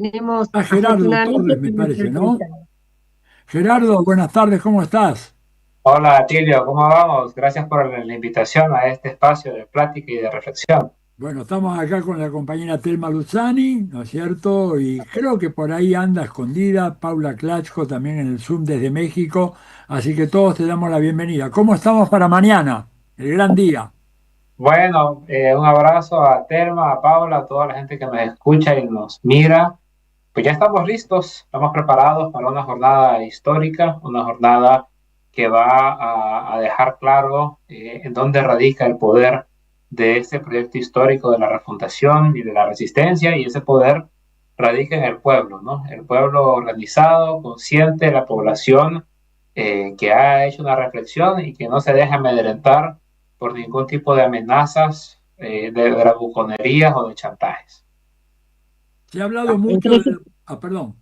Tenemos A Gerardo afortunadamente Torres, me nuestro parece, ¿no? entrevistado. Gerardo, buenas tardes, ¿cómo estás? Hola, Tilio, ¿cómo vamos? Gracias por la invitación a este espacio de plática y de reflexión. Bueno, estamos acá con la compañera Telma Luzzani, ¿no es cierto? Y creo que por ahí anda escondida Paula Klachko también en el Zoom desde México, así que todos te damos la bienvenida. ¿Cómo estamos para mañana? El gran día. Bueno, un abrazo a Telma, a Paula, a toda la gente que nos escucha y nos mira. Pues ya estamos listos, estamos preparados para una jornada histórica, una jornada que va a dejar claro en dónde radica el poder de este proyecto histórico de la refundación y de la resistencia, y ese poder radica en el pueblo, ¿no? El pueblo organizado, consciente de la población, que ha hecho una reflexión y que no se deja amedrentar por ningún tipo de amenazas, de bravuconerías o de chantajes. Se ha hablado mucho Entre de... esos- Perdón,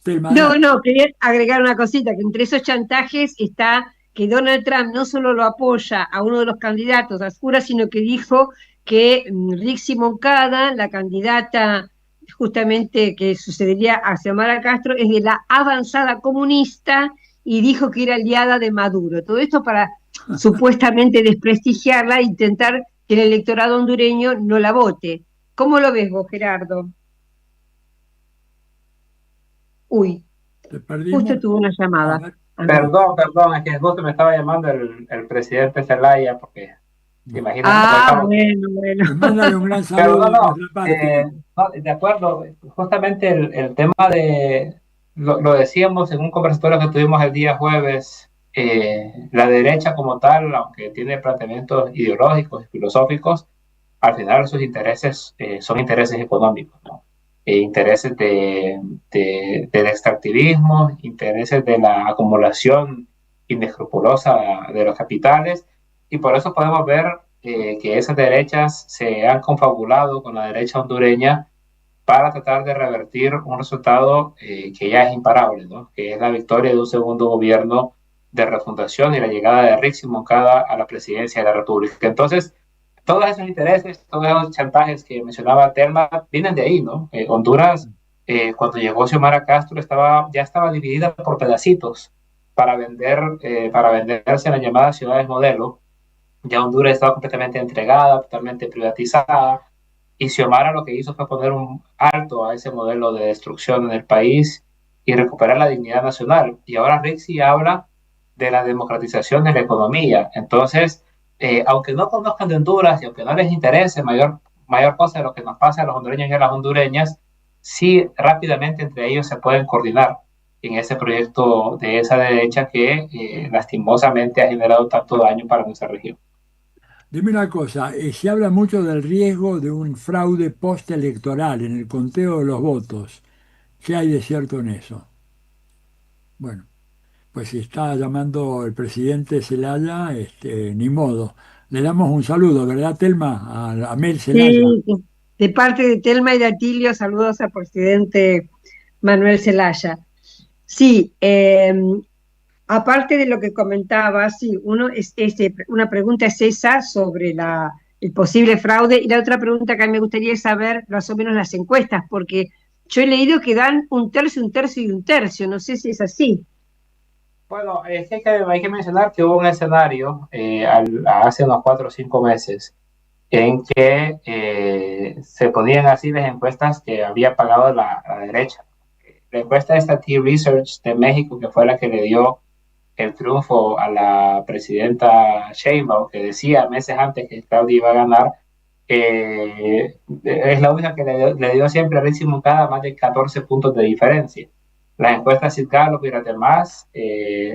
Telma, no, adelante. no, quería agregar una cosita, que entre esos chantajes está que Donald Trump no solo lo apoya a uno de los candidatos a Oscura, sino que dijo que Rixi Moncada, la candidata justamente que sucedería a Xiomara Castro, es de la avanzada comunista y dijo que era aliada de Maduro. Todo esto para supuestamente desprestigiarla e intentar que el electorado hondureño no la vote. ¿Cómo lo ves vos, Gerardo? Uy, ¿Te justo perdimos? tuvo una A llamada. ver, A ver. Perdón, es que justo me estaba llamando el presidente Zelaya, porque te bueno, imaginas cómo Ah, estamos. bueno, bueno. pues mándale un gran Pero saludo de nuestra parte. no, de acuerdo, justamente el tema de, lo decíamos en un conversatorio que tuvimos el día jueves, la derecha como tal, aunque tiene planteamientos ideológicos y filosóficos, al final sus intereses son intereses económicos, ¿no? Intereses del extractivismo, intereses de la acumulación inescrupulosa de los capitales, y por eso podemos ver que esas derechas se han confabulado con la derecha hondureña para tratar de revertir un resultado que ya es imparable, ¿no? Que es la victoria de un segundo gobierno de refundación y la llegada de Rick Moncada a la presidencia de la República. Entonces, todos esos intereses, todos esos chantajes que mencionaba Telma, vienen de ahí, ¿no? Honduras, cuando llegó Xiomara Castro, ya estaba dividida por pedacitos para venderse en las llamadas ciudades modelo. Ya Honduras estaba completamente entregada, totalmente privatizada, y Xiomara lo que hizo fue poner un alto a ese modelo de destrucción en el país y recuperar la dignidad nacional. Y ahora Rixi habla de la democratización de la economía. Entonces, aunque no conozcan de Honduras y aunque no les interese mayor cosa de lo que nos pasa a los hondureños y a las hondureñas, sí rápidamente entre ellos se pueden coordinar en ese proyecto de esa derecha que lastimosamente ha generado tanto daño para nuestra región. Dime una cosa, se habla mucho del riesgo de un fraude postelectoral en el conteo de los votos. ¿Qué hay de cierto en eso? Bueno, pues si está llamando el presidente Zelaya, ni modo. Le damos un saludo, ¿verdad, Telma? A Mel Zelaya. Sí, de parte de Telma y de Atilio, saludos al presidente Manuel Zelaya. Sí, aparte de lo que comentaba, sí, una pregunta es esa sobre el posible fraude y la otra pregunta que a mí me gustaría es saber más o menos las encuestas, porque yo he leído que dan un tercio, un tercio y un tercio, no sé si es así. Bueno, es que hay que mencionar que hubo un escenario hace unos 4 o 5 meses en que se ponían así las encuestas que había pagado la derecha. La encuesta de esta T-Research de México, que fue la que le dio el triunfo a la presidenta Sheinbaum, que decía meses antes que Claudia iba a ganar, es la única que le dio siempre a Rizzi Moncada más de 14 puntos de diferencia. Las encuestas Citgalo y las demás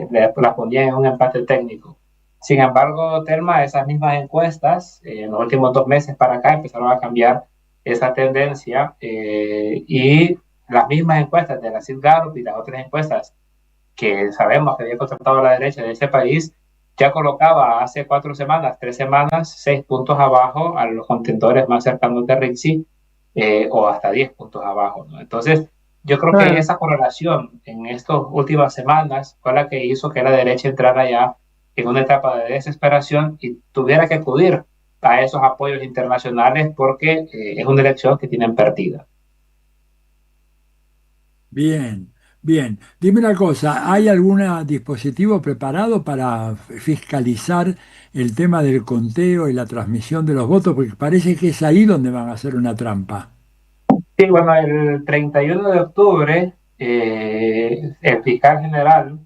las ponían en un empate técnico. Sin embargo, Telma, esas mismas encuestas, en los últimos 2 meses para acá empezaron a cambiar esa tendencia, y las mismas encuestas de la Citgalo y las otras encuestas que sabemos que había contratado a la derecha de ese país, ya colocaba hace 4 semanas, 3 semanas, 6 puntos abajo a los contendores más cercanos de Rixi, o hasta 10 puntos abajo, ¿no? Entonces, yo creo que Claro. esa correlación en estas últimas semanas fue la que hizo que la derecha entrara ya en una etapa de desesperación y tuviera que acudir a esos apoyos internacionales porque es una elección que tienen perdida. Bien, bien. Dime una cosa, ¿hay algún dispositivo preparado para fiscalizar el tema del conteo y la transmisión de los votos? Porque parece que es ahí donde van a hacer una trampa. Sí, bueno, el 31 de octubre, el fiscal general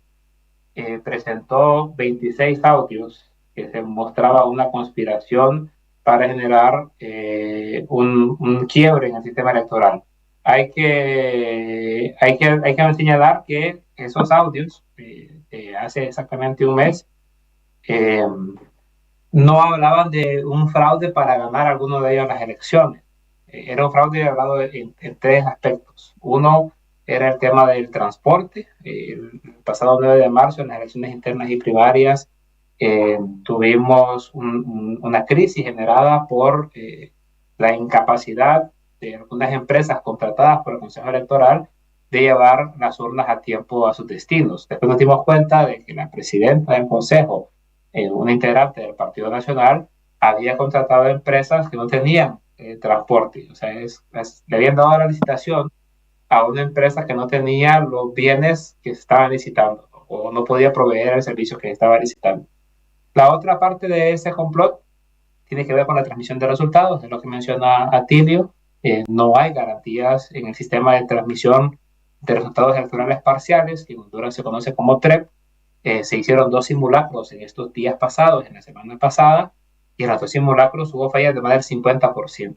presentó 26 audios que se mostraba una conspiración para generar un quiebre en el sistema electoral. Hay que señalar que esos audios, hace exactamente un mes, eh, no hablaban de un fraude para ganar alguno de ellos las elecciones. Era un fraude hablado en tres aspectos. Uno era el tema del transporte. El pasado 9 de marzo, en las elecciones internas y primarias, tuvimos una crisis generada por la incapacidad de algunas empresas contratadas por el Consejo Electoral de llevar las urnas a tiempo a sus destinos. Después nos dimos cuenta de que la presidenta del Consejo, una integrante del Partido Nacional, había contratado empresas que no tenían transporte. O sea, le habían dado la licitación a una empresa que no tenía los bienes que estaban licitando o no podía proveer el servicio que estaba licitando. La otra parte de ese complot tiene que ver con la transmisión de resultados, de lo que menciona Atilio. No hay garantías en el sistema de transmisión de resultados electorales parciales, que en Honduras se conoce como TREP. Se hicieron 2 simulacros en estos días pasados, en la semana pasada, y en los 2 simulacros hubo fallas de más del 50%.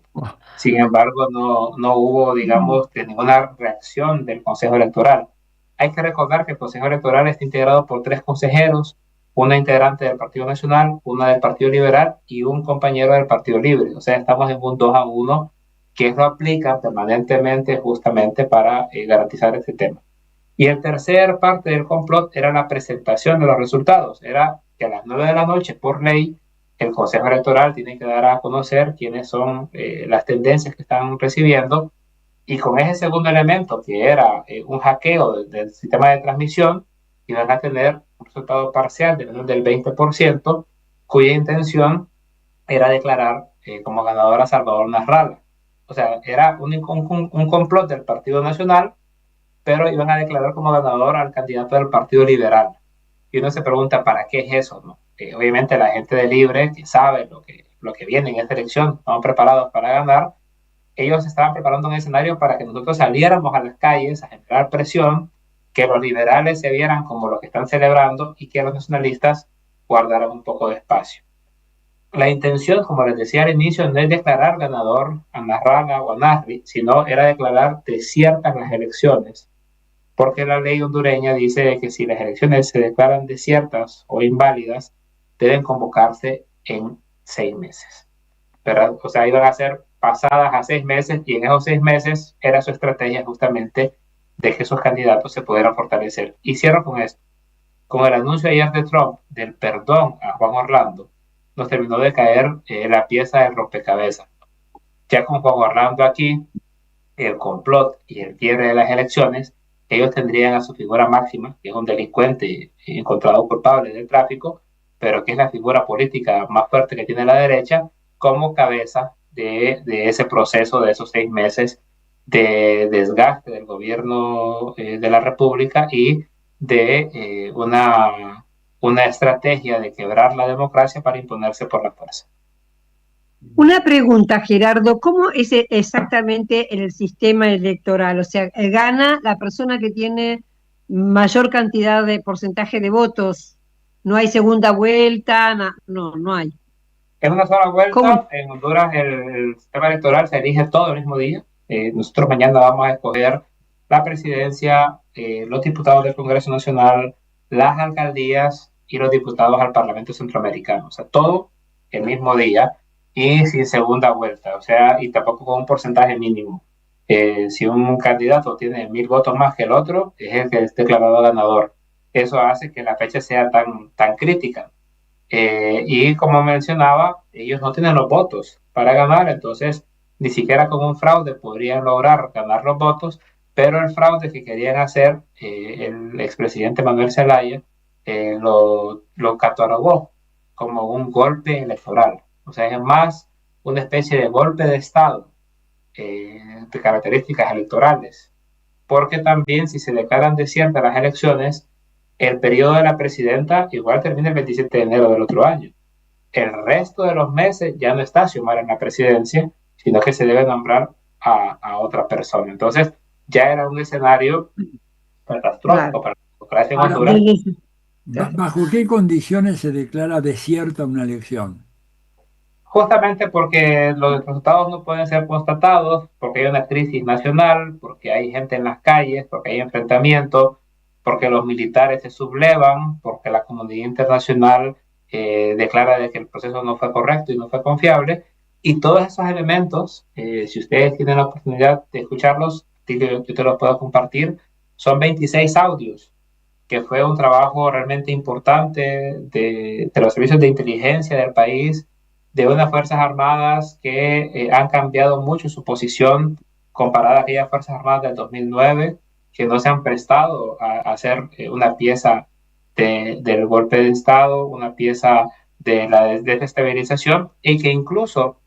Sin embargo, no hubo, digamos, ninguna reacción del Consejo Electoral. Hay que recordar que el Consejo Electoral está integrado por 3 consejeros, una integrante del Partido Nacional, una del Partido Liberal y un compañero del Partido Libre. O sea, estamos en un 2-1 que lo aplica permanentemente justamente para garantizar este tema. Y el tercer parte del complot era la presentación de los resultados. Era que a las 9 de la noche, por ley, el Consejo Electoral tiene que dar a conocer quiénes son las tendencias que están recibiendo. Y con ese segundo elemento, que era un hackeo del sistema de transmisión, iban a tener un resultado parcial de menos del 20%, cuya intención era declarar como ganador a Salvador Narrala. O sea, era un complot del Partido Nacional, pero iban a declarar como ganador al candidato del Partido Liberal. Y uno se pregunta, ¿para qué es eso? ¿No? Obviamente la gente de Libre, que sabe lo que viene en esta elección, estamos preparados para ganar. Ellos estaban preparando un escenario para que nosotros saliéramos a las calles a generar presión, que los liberales se vieran como los que están celebrando y que los nacionalistas guardaran un poco de espacio. La intención, como les decía al inicio, no es declarar ganador a Narrala o a Narri, sino era declarar desiertas las elecciones, porque la ley hondureña dice que si las elecciones se declaran desiertas o inválidas, deben convocarse en 6 meses, ¿verdad? O sea, iban a ser pasadas a 6 meses y en esos 6 meses era su estrategia justamente de que esos candidatos se pudieran fortalecer. Y cierro con esto. Con el anuncio ayer de Trump del perdón a Juan Orlando, nos terminó de caer la pieza del rompecabezas. Ya con Juan Orlando aquí, el complot y el quiebre de las elecciones, ellos tendrían a su figura máxima, que es un delincuente encontrado culpable del tráfico, pero que es la figura política más fuerte que tiene la derecha, como cabeza de ese proceso de esos 6 meses de desgaste del gobierno de la República y de una estrategia de quebrar la democracia para imponerse por la fuerza. Una pregunta, Gerardo, ¿cómo es exactamente el sistema electoral? O sea, ¿gana la persona que tiene mayor cantidad de porcentaje de votos? ¿No hay segunda vuelta? No hay. Es una sola ¿Cómo? vuelta. En Honduras el sistema electoral se elige todo el mismo día. Nosotros mañana vamos a escoger la presidencia, los diputados del Congreso Nacional, las alcaldías y los diputados al Parlamento Centroamericano. O sea, todo el mismo día y sin segunda vuelta. O sea, y tampoco con un porcentaje mínimo. Si un candidato tiene 1,000 votos más que el otro, es el que es declarado ganador. Eso hace que la fecha sea tan crítica. Y como mencionaba, ellos no tienen los votos para ganar, entonces ni siquiera con un fraude podrían lograr ganar los votos, pero el fraude que querían hacer el expresidente Manuel Zelaya lo catalogó como un golpe electoral. O sea, es más una especie de golpe de Estado de características electorales. porque también si se declaran desiertas las elecciones, el periodo de la presidenta igual termina el 27 de enero del otro año. El resto de los meses ya no está Xiomara en la presidencia, sino que se debe nombrar a otra persona. Entonces, ya era un escenario catastrófico para la democracia en Ahora, Honduras. ¿bajo qué condiciones se declara desierta una elección? Justamente porque los resultados no pueden ser constatados, porque hay una crisis nacional, porque hay gente en las calles, porque hay enfrentamientos, porque los militares se sublevan, porque la comunidad internacional declara de que el proceso no fue correcto y no fue confiable. Y todos esos elementos, si ustedes tienen la oportunidad de escucharlos, yo te los puedo compartir, son 26 audios, que fue un trabajo realmente importante de los servicios de inteligencia del país, de unas Fuerzas Armadas que han cambiado mucho su posición comparada a aquellas Fuerzas Armadas del 2009, que no se han prestado a ser una pieza del golpe de Estado, una pieza de la desestabilización, y que incluso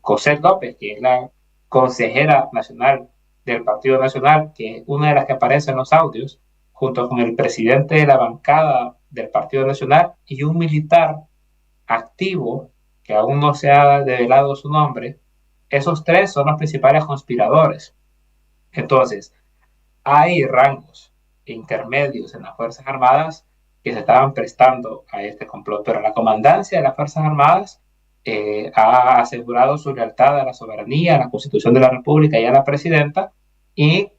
Cosette López, que es la consejera nacional del Partido Nacional, que es una de las que aparece en los audios, junto con el presidente de la bancada del Partido Nacional y un militar activo, que aún no se ha develado su nombre, esos tres son los principales conspiradores. Entonces, hay rangos intermedios en las Fuerzas Armadas que se estaban prestando a este complot, pero la comandancia de las Fuerzas Armadas ha asegurado su lealtad a la soberanía, a la Constitución de la República y a la presidenta, y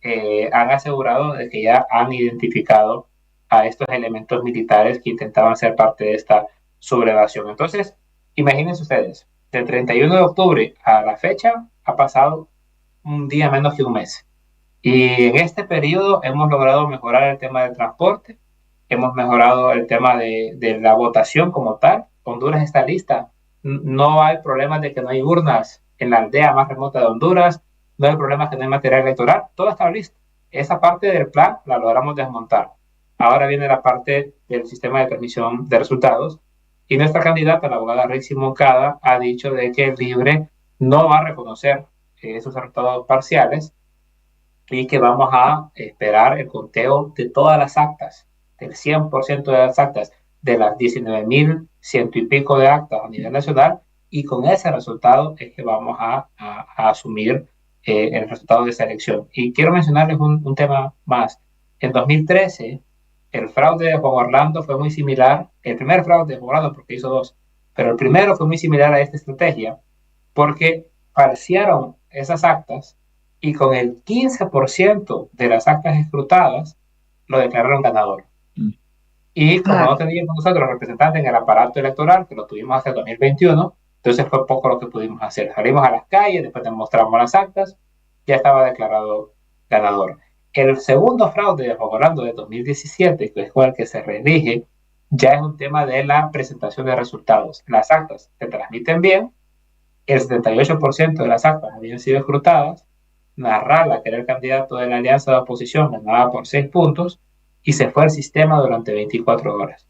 han asegurado de que ya han identificado a estos elementos militares que intentaban ser parte de esta sublevación. Entonces, imagínense ustedes, del 31 de octubre a la fecha ha pasado un día menos que un mes. Y en este periodo hemos logrado mejorar el tema del transporte, hemos mejorado el tema de la votación como tal. Honduras está lista. No hay problemas de que no hay urnas en la aldea más remota de Honduras, no hay problemas que no hay material electoral, todo está listo. Esa parte del plan la logramos desmontar. Ahora viene la parte del sistema de transmisión de resultados, y nuestra candidata, la abogada Rixi Moncada, ha dicho de que el Libre no va a reconocer esos resultados parciales, y que vamos a esperar el conteo de todas las actas, del 100% de las actas, de las 19.100 y pico de actas a nivel nacional, y con ese resultado es que vamos a asumir el resultado de esa elección. Y quiero mencionarles un tema más. En 2013, el fraude de Juan Orlando fue muy similar, el primer fraude de Juan Orlando, porque hizo dos, pero el primero fue muy similar a esta estrategia, porque falsearon esas actas y con el 15% de las actas escrutadas lo declararon ganador. Y como no teníamos nosotros representantes en el aparato electoral, que lo tuvimos hasta el 2021, entonces fue poco lo que pudimos hacer. Salimos a las calles, después demostramos las actas, ya estaba declarado ganador. El segundo fraude de Juan Orlando de 2017, que es con el que se reelige, ya es un tema de la presentación de resultados. Las actas se transmiten bien, el 78% de las actas habían sido escrutadas, Narrala, que era el candidato de la alianza de oposición, ganaba por 6 puntos y se fue al sistema durante 24 horas.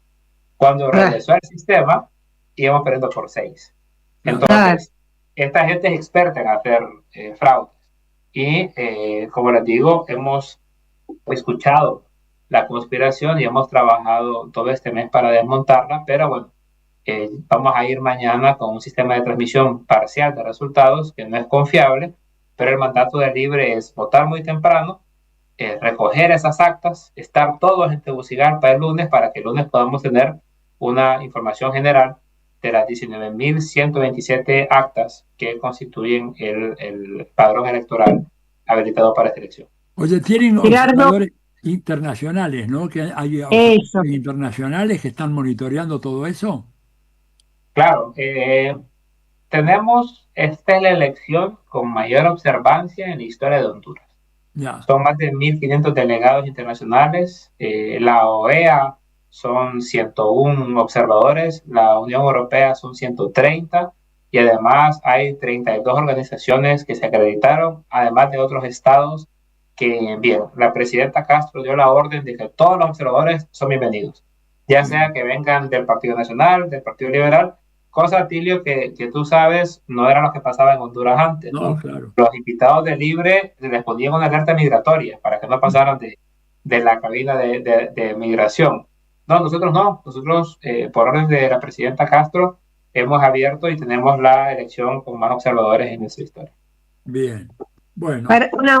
Cuando regresó al sistema, íbamos perdiendo por 6. Entonces, esta gente es experta en hacer fraudes. Y como les digo, hemos escuchado la conspiración y hemos trabajado todo este mes para desmontarla, pero bueno, vamos a ir mañana con un sistema de transmisión parcial de resultados que no es confiable, pero el mandato del Libre es votar muy temprano, recoger esas actas, estar todos en Tegucigalpa el lunes para que el lunes podamos tener una información general de las 19.127 actas que constituyen el padrón electoral habilitado para esta elección. Oye, tienen observadores internacionales, ¿no? Que hay observadores internacionales que están monitoreando todo eso. Claro, esta es la elección con mayor observancia en la historia de Honduras. Ya. Son más de 1.500 delegados internacionales. La OEA son 101 observadores, la Unión Europea son 130, y además hay 32 organizaciones que se acreditaron, además de otros estados que, bien, la presidenta Castro dio la orden de que todos los observadores son bienvenidos, ya sea que vengan del Partido Nacional, del Partido Liberal, cosa, Tilio, que tú sabes, no era lo que pasaba en Honduras antes, No, ¿no? claro. Los invitados de Libre les ponían una alerta migratoria para que no pasaran de la cabina de migración. No, nosotros no. Nosotros, por orden de la presidenta Castro, hemos abierto y tenemos la elección con más observadores en nuestra historia. Bien. Bueno,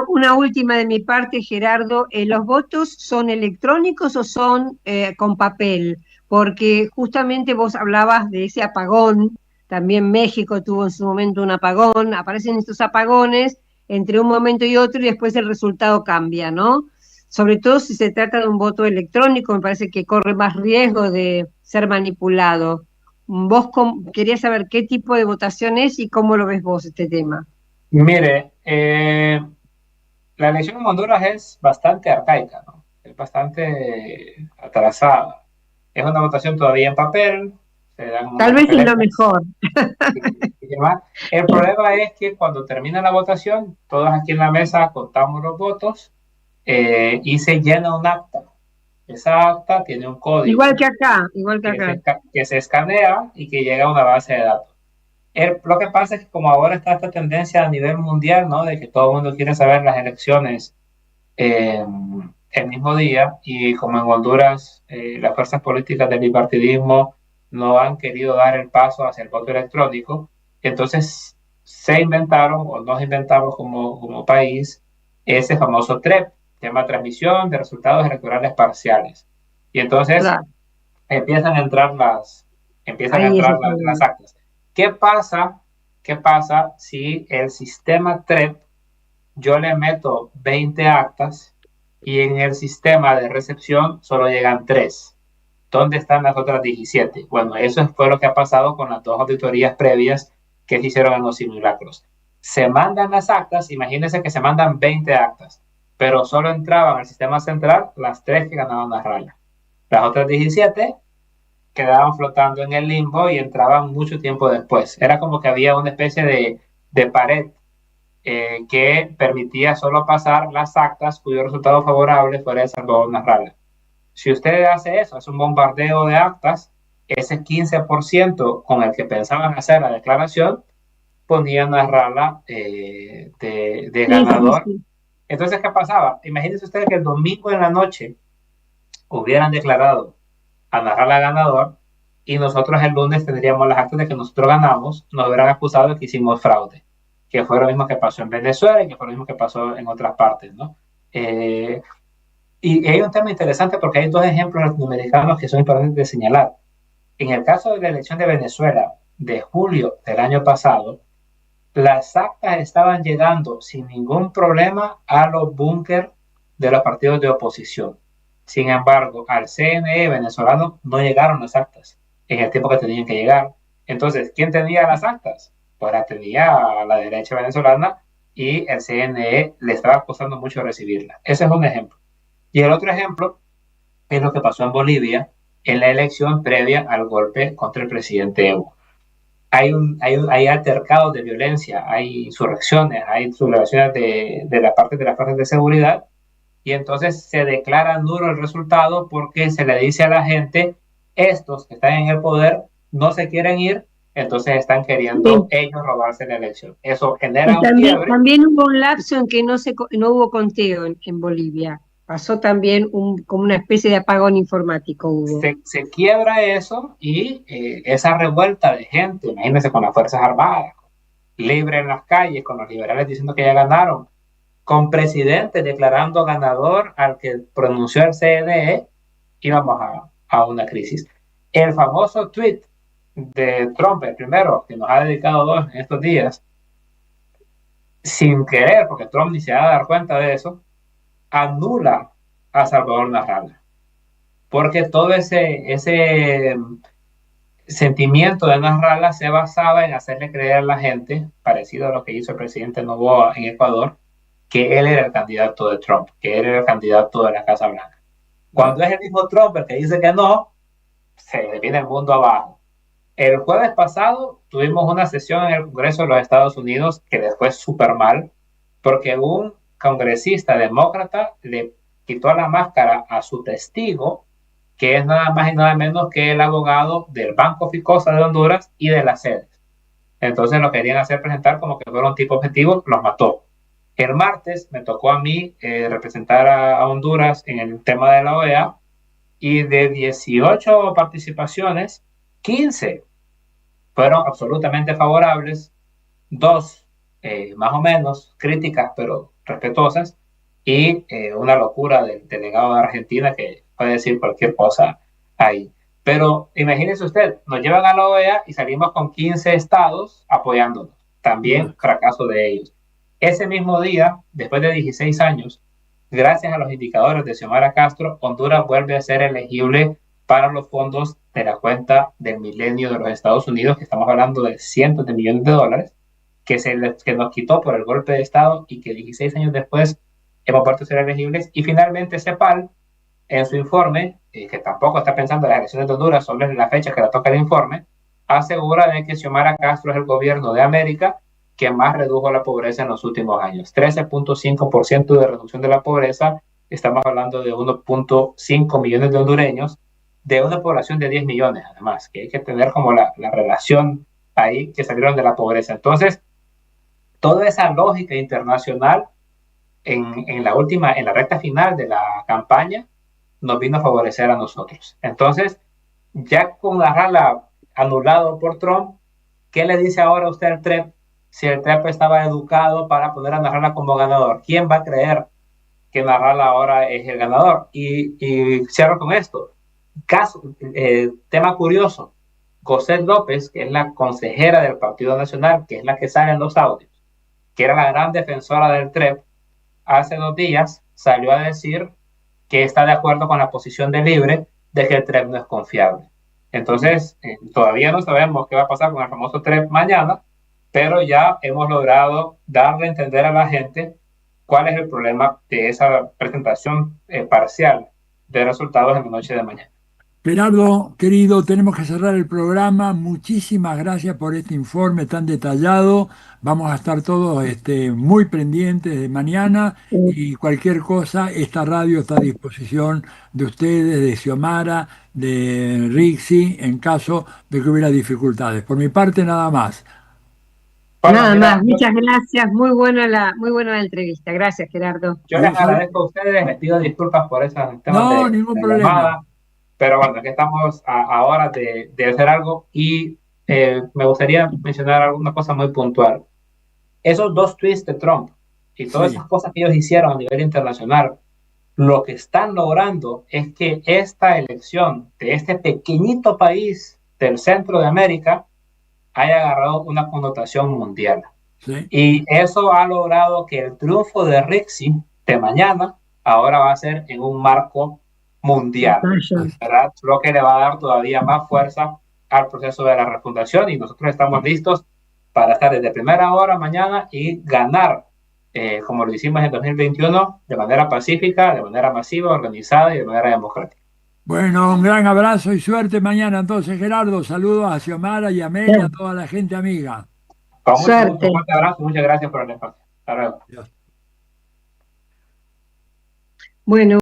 Una última de mi parte, Gerardo, ¿los votos son electrónicos o son con papel? Porque justamente vos hablabas de ese apagón, también México tuvo en su momento un apagón, aparecen estos apagones entre un momento y otro y después el resultado cambia, ¿no? Sobre todo si se trata de un voto electrónico, me parece que corre más riesgo de ser manipulado. Quería saber qué tipo de votación es y cómo lo ves vos este tema. Mire, la elección en Honduras es bastante arcaica, ¿no? Es bastante atrasada. Es una votación todavía en papel, se dan Tal unas vez es lo papeletas mejor. y demás. El problema es que cuando termina la votación, todos aquí en la mesa contamos los votos y se llena un acta. Esa acta tiene un Igual código que acá, igual que acá. que se escanea y que llega a una base de datos. Lo que pasa es que como ahora está esta tendencia a nivel mundial, ¿no? De que todo el mundo quiere saber las elecciones eh, el mismo día y como en Honduras las fuerzas políticas del bipartidismo no han querido dar el paso hacia el voto electrónico, entonces se inventaron o nos inventamos como país ese famoso TREP, tema transmisión de resultados electorales parciales. Y entonces Claro, empiezan a entrar empiezan a ahí es entrar el las problema. actas. ¿Qué pasa? ¿Qué pasa si el sistema TREP yo le meto 20 actas y en el sistema de recepción solo llegan 3? ¿Dónde están las otras 17? Bueno, eso fue lo que ha pasado con las dos auditorías previas que se hicieron en los simulacros. Se mandan las actas, imagínense que se mandan 20 actas, pero solo entraban al sistema central las 3 que ganaban la raya. Las otras 17 quedaban flotando en el limbo y entraban mucho tiempo después. Era como que había una especie de pared que permitía solo pasar las actas cuyo resultado favorable fuera El Salvador Narrala. Si usted hace eso, es un bombardeo de actas, ese 15% con el que pensaban hacer la declaración, ponían a Narrala de Sí, sí, ganador. sí. Entonces, ¿qué pasaba? Imagínense usted que el domingo en la noche hubieran declarado a Narrala ganador y nosotros el lunes tendríamos las actas de que nosotros ganamos, nos hubieran acusado de que hicimos fraude, que fue lo mismo que pasó en Venezuela y que fue lo mismo que pasó en otras partes, ¿no? Y hay un tema interesante porque hay dos ejemplos latinoamericanos que son importantes de señalar. En el caso de la elección de Venezuela de julio del año pasado, las actas estaban llegando sin ningún problema a los búnker de los partidos de oposición. Sin embargo, al CNE venezolano no llegaron las actas en el tiempo que tenían que llegar. Entonces, ¿quién tenía las actas? Pues las tenía la derecha venezolana y el CNE le estaba costando mucho recibirlas. Ese es un ejemplo. Y el otro ejemplo es lo que pasó en Bolivia en la elección previa al golpe contra el presidente Evo. Hay altercados de violencia, hay insurrecciones, hay sublevaciones de la parte de las fuerzas de seguridad y entonces se declara nulo el resultado porque se le dice a la gente, estos que están en el poder no se quieren ir, entonces están queriendo Sí. ellos robarse la elección. Eso Y genera un también, quiebre. también hubo un lapso en que no hubo conteo en Bolivia. Pasó también como una especie de apagón informático hubo. Se quiebra eso y esa revuelta de gente, imagínense con las Fuerzas Armadas, libre en las calles, con los liberales diciendo que ya ganaron, con presidente declarando ganador al que pronunció el CNE, íbamos a una crisis. El famoso tweet de Trump, el primero, que nos ha dedicado dos en estos días, sin querer, porque Trump ni se va a dar cuenta de eso, anula a Salvador Narrala. Porque todo ese sentimiento de Nasrallah se basaba en hacerle creer a la gente, parecido a lo que hizo el presidente Noboa en Ecuador, que él era el candidato de Trump, que él era el candidato de la Casa Blanca. Cuando es el mismo Trump el que dice que no, se le viene el mundo abajo. El jueves pasado tuvimos una sesión en el Congreso de los Estados Unidos que les fue súper mal, porque un congresista demócrata le quitó la máscara a su testigo que es nada más y nada menos que el abogado del Banco Ficosa de Honduras y de las sedes. Entonces lo querían hacer presentar como que fuera un tipo objetivo, los mató. El martes me tocó a mí representar a Honduras en el tema de la OEA, y de 18 participaciones, 15 fueron absolutamente favorables, dos más o menos críticas pero respetuosas, y una locura del delegado de Argentina que puede decir cualquier cosa ahí. Pero imagínese usted, nos llevan a la OEA y salimos con 15 estados apoyándonos. También fracaso de ellos. Ese mismo día, después de 16 años, gracias a los indicadores de Xiomara Castro, Honduras vuelve a ser elegible para los fondos de la cuenta del milenio de los Estados Unidos, que estamos hablando de cientos de millones de dólares, que nos quitó por el golpe de Estado y que 16 años después hemos vuelto a ser elegibles. Y finalmente CEPAL, en su informe, que tampoco está pensando en las elecciones de Honduras, solo en la fecha que le toca el informe, asegura de que Xiomara Castro es el gobierno de América que más redujo la pobreza en los últimos años. 13.5% de reducción de la pobreza. Estamos hablando de 1.5 millones de hondureños, de una población de 10 millones, además, que hay que tener como la relación ahí, que salieron de la pobreza. Entonces, toda esa lógica internacional en la recta final de la campaña nos vino a favorecer a nosotros. Entonces, ya con la rala anulado por Trump, ¿qué le dice ahora usted al TREP si el TREP estaba educado para poner a Narrala como ganador? ¿Quién va a creer que Narrala ahora es el ganador? Y cierro con esto. Tema curioso. Cosette López, que es la consejera del Partido Nacional, que es la que sale en los audios, que era la gran defensora del TREP, hace 2 días salió a decir que está de acuerdo con la posición de Libre de que el TREP no es confiable. Entonces, todavía no sabemos qué va a pasar con el famoso TREP mañana, pero ya hemos logrado darle a entender a la gente cuál es el problema de esa presentación parcial de resultados en la noche de mañana. Gerardo, querido, tenemos que cerrar el programa. Muchísimas gracias por este informe tan detallado. Vamos a estar todos muy pendientes de mañana y cualquier cosa, esta radio está a disposición de ustedes, de Xiomara, de Rixi, en caso de que hubiera dificultades. Por mi parte, nada más. Bueno, Nada mira, más, muchas gracias, muy buena la entrevista. Gracias, Gerardo. yo les agradezco a ustedes, les pido disculpas por esos temas No, de ningún problema. llamada, pero bueno, aquí estamos a horas de hacer algo y me gustaría mencionar alguna cosa muy puntual. Esos 2 tweets de Trump y todas Sí, esas cosas que ellos hicieron a nivel internacional, lo que están logrando es que esta elección de este pequeñito país del centro de América haya agarrado una connotación mundial. sí. Y eso ha logrado que el triunfo de Rixi de mañana ahora va a ser en un marco mundial, ¿verdad? Lo que le va a dar todavía más fuerza al proceso de la refundación, y nosotros estamos listos para estar desde primera hora mañana y ganar, como lo hicimos en 2021, de manera pacífica, de manera masiva, organizada y de manera democrática. Bueno, un gran abrazo y suerte mañana. Entonces, Gerardo, saludos a Xiomara y a Mel y a toda la gente amiga. Con mucho gusto, Suerte. un fuerte abrazo, muchas gracias por el espacio. Hasta luego. Adiós. Bueno.